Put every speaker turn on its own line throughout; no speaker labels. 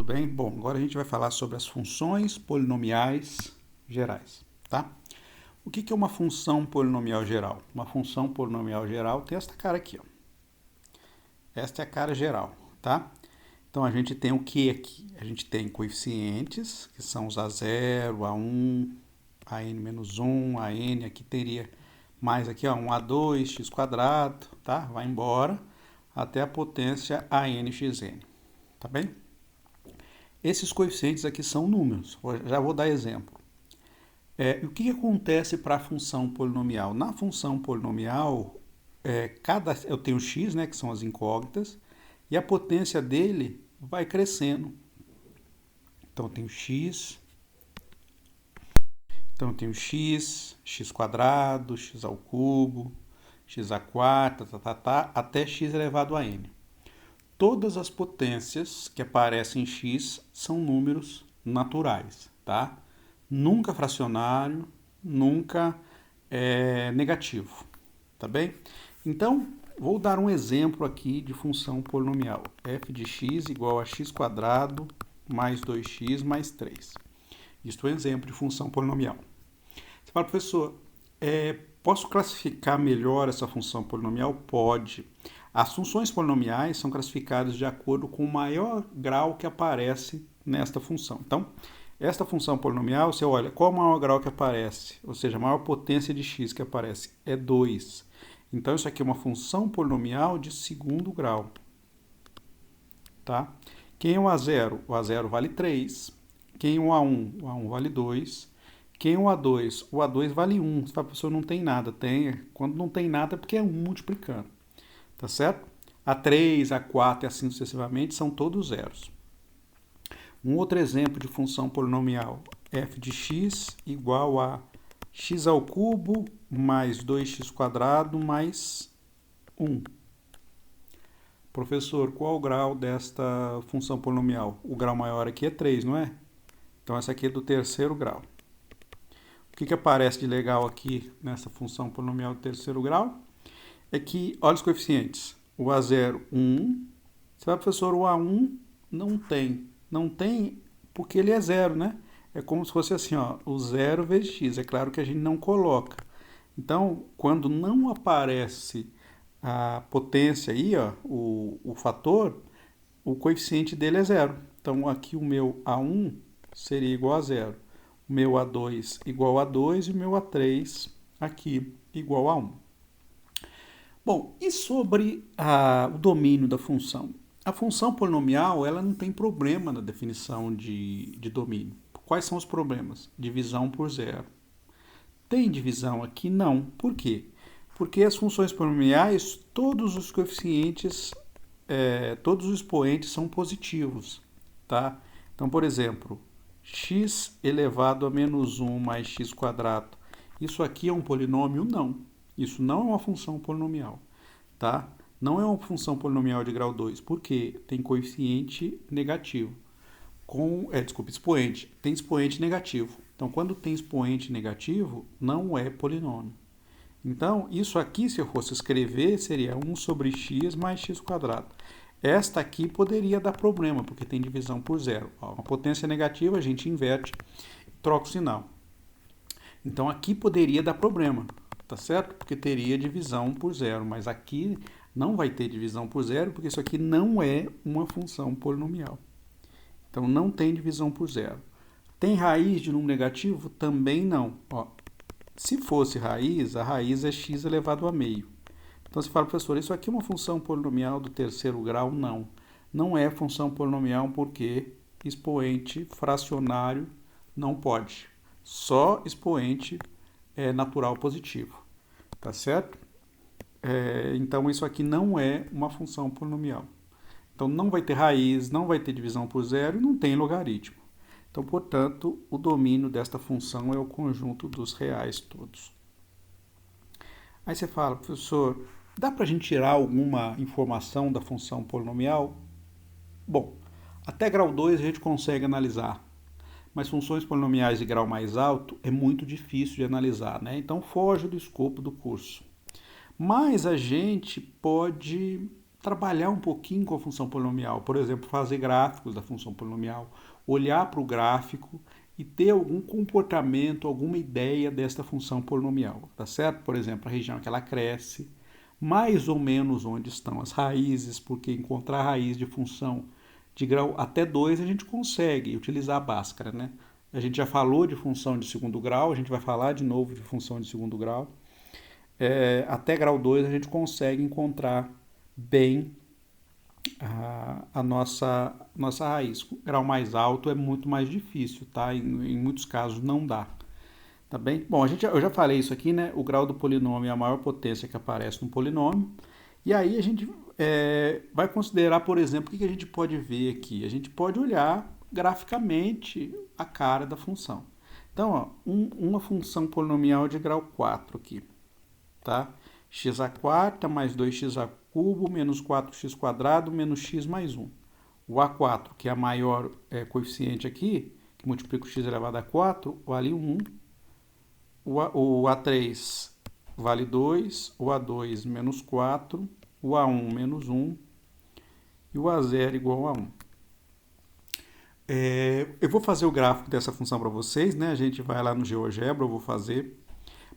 bem? Bom, agora a gente vai falar sobre as funções polinomiais gerais, tá? O que é uma função polinomial geral? Uma função polinomial geral tem esta cara aqui, ó. Esta é a cara geral, tá? Então a gente tem o que aqui? A gente tem coeficientes, que são os A0, A1, a n-1, a n, aqui teria mais aqui, ó, um A2, x quadrado, tá? Vai embora até a potência ANxn, tá bem? Esses coeficientes aqui são números, já vou dar exemplo. O que acontece para a função polinomial? Na função polinomial, eu tenho x, né, que são as incógnitas, e a potência dele vai crescendo. Então, eu tenho x, x quadrado, x ao cubo, x à quarta, até x elevado a n. Todas as potências que aparecem em x são números naturais, tá? Nunca fracionário, nunca negativo, tá bem? Então, vou dar um exemplo aqui de função polinomial. f de x igual a x quadrado mais 2x mais 3. Isto é um exemplo de função polinomial. Você fala, professor, posso classificar melhor essa função polinomial? Pode. As funções polinomiais são classificadas de acordo com o maior grau que aparece nesta função. Então, esta função polinomial, você olha, qual é o maior grau que aparece? Ou seja, a maior potência de x que aparece é 2. Então, isso aqui é uma função polinomial de segundo grau. Tá? Quem é o A0? O A0 vale 3. Quem é o A1? O A1 vale 2. Quem é o A2? O A2 vale 1. Você fala, professor, não tem nada. Tem. Quando não tem nada é porque é 1 multiplicando. Tá certo? A3, A4 e assim sucessivamente são todos zeros. Um outro exemplo de função polinomial, f de x igual a x ao cubo mais 2x quadrado mais 1. Professor, qual o grau desta função polinomial? O grau maior aqui é 3, não é? Então, essa aqui é do terceiro grau. O que aparece de legal aqui nessa função polinomial do terceiro grau? É que, olha os coeficientes. O A0, 1. Você vai, professor, o A1 não tem. Não tem porque ele é zero, né? É como se fosse assim, ó, o 0 vezes x. É claro que a gente não coloca. Então, quando não aparece a potência aí, ó, o fator, o coeficiente dele é zero. Então, aqui o meu A1 seria igual a zero. O meu A2 igual a 2 e o meu A3 aqui igual a 1. Bom, e sobre o domínio da função? A função polinomial ela não tem problema na definição de domínio. Quais são os problemas? Divisão por zero. Tem divisão aqui? Não. Por quê? Porque as funções polinomiais, todos os coeficientes, todos os expoentes são positivos. Tá? Então, por exemplo, x elevado a menos 1 mais x quadrado. Isso aqui é um polinômio? Não. Isso não é uma função polinomial, tá? Não é uma função polinomial de grau 2, porque tem coeficiente negativo. Expoente. Tem expoente negativo. Então, quando tem expoente negativo, não é polinômio. Então, isso aqui, se eu fosse escrever, seria 1 sobre x mais x quadrado. Esta aqui poderia dar problema, porque tem divisão por zero. Uma potência negativa, a gente inverte e troca o sinal. Então, aqui poderia dar problema. Tá certo? Porque teria divisão por zero, mas aqui não vai ter divisão por zero, porque isso aqui não é uma função polinomial. Então, não tem divisão por zero. Tem raiz de número negativo? Também não. Ó, se fosse raiz, a raiz é x elevado a meio. Então, você fala, professor, isso aqui é uma função polinomial do terceiro grau? Não. Não é função polinomial porque expoente fracionário não pode. Só expoente natural positivo, tá certo? Então, isso aqui não é uma função polinomial. Então, não vai ter raiz, não vai ter divisão por zero e não tem logaritmo. Então, portanto, o domínio desta função é o conjunto dos reais todos. Aí você fala, professor, dá para a gente tirar alguma informação da função polinomial? Bom, até grau 2 a gente consegue analisar. Mas funções polinomiais de grau mais alto é muito difícil de analisar, né? Então foge do escopo do curso. Mas a gente pode trabalhar um pouquinho com a função polinomial. Por exemplo, fazer gráficos da função polinomial, olhar para o gráfico e ter algum comportamento, alguma ideia desta função polinomial, tá certo? Por exemplo, a região que ela cresce, mais ou menos onde estão as raízes, porque encontrar a raiz de função de grau até 2 a gente consegue utilizar a Bhaskara, né? A gente já falou de função de segundo grau, a gente vai falar de novo de função de segundo grau. Até grau 2 a gente consegue encontrar bem a nossa raiz. Grau mais alto é muito mais difícil, tá? Em muitos casos não dá. Tá bem? Bom, eu já falei isso aqui, né? O grau do polinômio é a maior potência que aparece no polinômio. E aí a gente vai considerar, por exemplo, o que a gente pode ver aqui? A gente pode olhar graficamente a cara da função. Então, ó, uma função polinomial de grau 4 aqui, tá? X à quarta mais 2x ao cubo menos 4x quadrado menos x mais 1. O A4, que é a maior coeficiente aqui, que multiplica o x elevado a 4, vale 1. O A3 vale 2, o A2 menos 4, o A1 menos 1 e o A0 igual a 1. Eu vou fazer o gráfico dessa função para vocês, né? A gente vai lá no GeoGebra, eu vou fazer.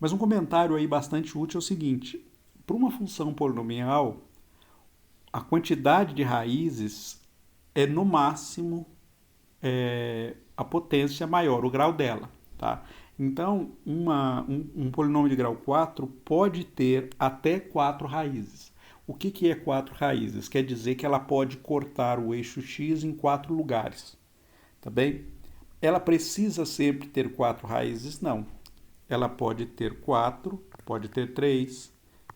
Mas um comentário aí bastante útil é o seguinte: para uma função polinomial, a quantidade de raízes é no máximo a potência maior, o grau dela, tá? Então, um polinômio de grau 4 pode ter até 4 raízes. O que é 4 raízes? Quer dizer que ela pode cortar o eixo x em 4 lugares, tá bem? Ela precisa sempre ter 4 raízes? Não. Ela pode ter 4, pode ter 3,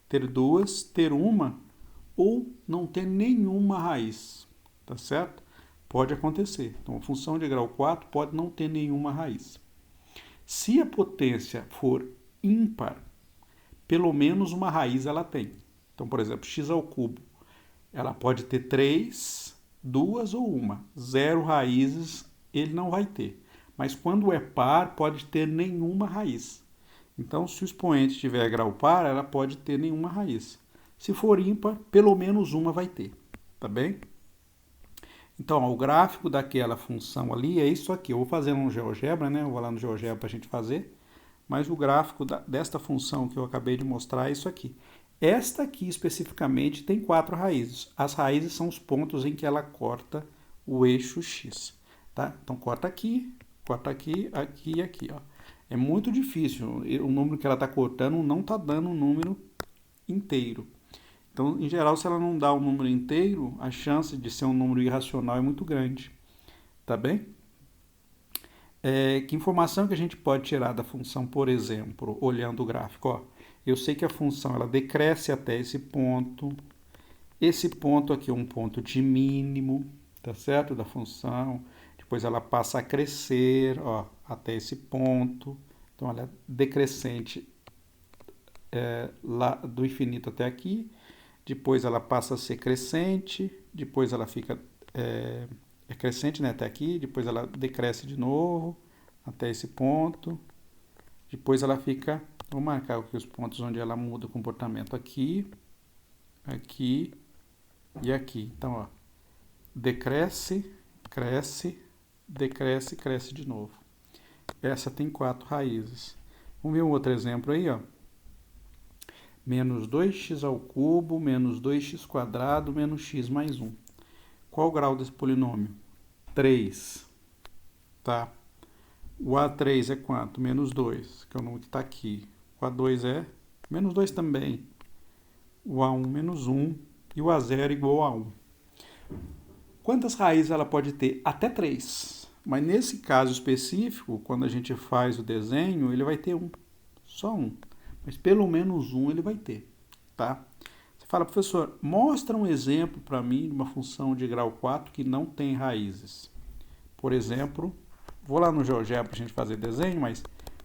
ter 2, ter uma ou não ter nenhuma raiz, tá certo? Pode acontecer. Então, a função de grau 4 pode não ter nenhuma raiz. Se a potência for ímpar, pelo menos uma raiz ela tem. Então, por exemplo, x ao cubo, ela pode ter 3, 2 ou uma. 0 raízes ele não vai ter. Mas quando é par, pode ter nenhuma raiz. Então, se o expoente tiver grau par, ela pode ter nenhuma raiz. Se for ímpar, pelo menos uma vai ter. Tá bem? Então, ó, o gráfico daquela função ali é isso aqui. Eu vou fazer no GeoGebra, né? Eu vou lá no GeoGebra para a gente fazer. Mas o gráfico desta função que eu acabei de mostrar é isso aqui. Esta aqui, especificamente, tem 4 raízes. As raízes são os pontos em que ela corta o eixo x. Tá? Então, corta aqui, aqui e aqui. Ó. É muito difícil. O número que ela está cortando não está dando um número inteiro. Então, em geral, se ela não dá um número inteiro, a chance de ser um número irracional é muito grande. Tá bem? Que informação que a gente pode tirar da função, por exemplo, olhando o gráfico? Ó, eu sei que a função ela decresce até esse ponto. Esse ponto aqui é um ponto de mínimo, tá certo? Da função. Depois ela passa a crescer, ó, até esse ponto. Então, ela é decrescente lá do infinito até aqui. Depois ela passa a ser crescente. Depois ela fica crescente, né, até aqui. Depois ela decresce de novo até esse ponto. Depois ela fica... Vou marcar aqui os pontos onde ela muda o comportamento. Aqui, aqui e aqui. Então, ó, decresce, cresce, decresce, cresce de novo. Essa tem 4 raízes. Vamos ver um outro exemplo aí, ó. Menos 2x ao cubo, menos 2x quadrado, menos x mais 1. Qual o grau desse polinômio? 3. Tá? O A3 é quanto? Menos 2, que é o número que está aqui. O A2 é menos 2 também. O A1 menos 1 e o A0 igual a 1. Quantas raízes ela pode ter? Até 3. Mas nesse caso específico, quando a gente faz o desenho, ele vai ter um. Só um. Mas pelo menos um ele vai ter. Tá? Você fala, professor, mostra um exemplo para mim de uma função de grau 4 que não tem raízes. Por exemplo, vou lá no GeoGebra para a gente fazer desenho, mas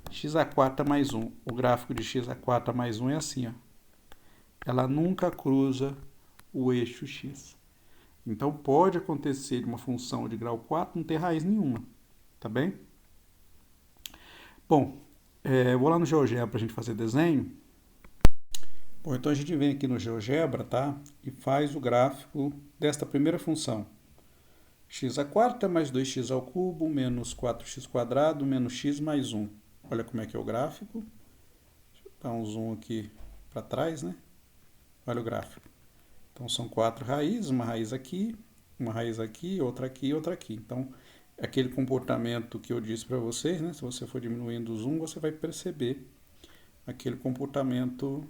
x à quarta mais 1. O gráfico de x à quarta mais 1 é assim, ó. Ela nunca cruza o eixo x. Então, pode acontecer de uma função de grau 4 não ter raiz nenhuma. Tá bem? Bom, vou lá no GeoGebra para a gente fazer desenho. Bom, então a gente vem aqui no GeoGebra, tá? E faz o gráfico desta primeira função. X à quarta mais 2x ao cubo menos 4x quadrado menos x mais 1. Olha como é que é o gráfico. Deixa eu dar um zoom aqui para trás, né? Olha o gráfico. Então são 4 raízes, uma raiz aqui, outra aqui e outra aqui. Então, aquele comportamento que eu disse para vocês, né? Se você for diminuindo o zoom, você vai perceber aquele comportamento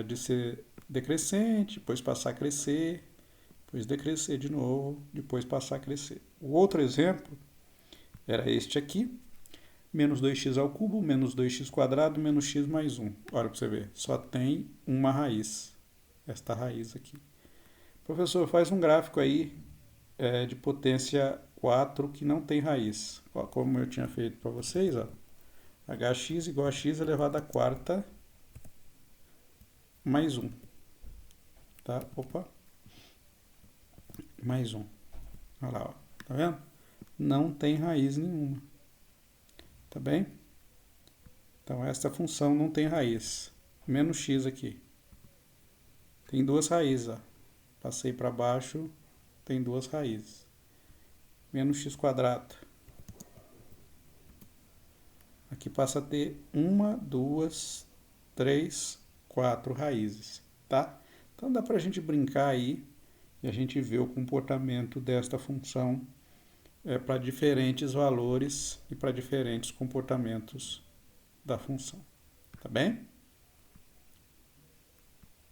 de ser decrescente, depois passar a crescer, depois decrescer de novo, depois passar a crescer. O outro exemplo era este aqui, menos 2x ao cubo, menos 2x quadrado, menos x mais 1. Olha para você ver, só tem uma raiz, esta raiz aqui. Professor, faz um gráfico aí de potência 4 que não tem raiz. Como eu tinha feito para vocês, ó, hx igual a x elevado à quarta mais 1. Tá? Opa. Mais 1. Olha lá, ó. Tá vendo? Não tem raiz nenhuma. Tá bem? Então, esta função não tem raiz. Menos x aqui. Tem duas raízes, ó. Passei para baixo, tem duas raízes. Menos x quadrado. Aqui passa a ter uma, duas, três, quatro raízes, tá? Então dá para a gente brincar aí e a gente ver o comportamento desta função para diferentes valores e para diferentes comportamentos da função, tá bem?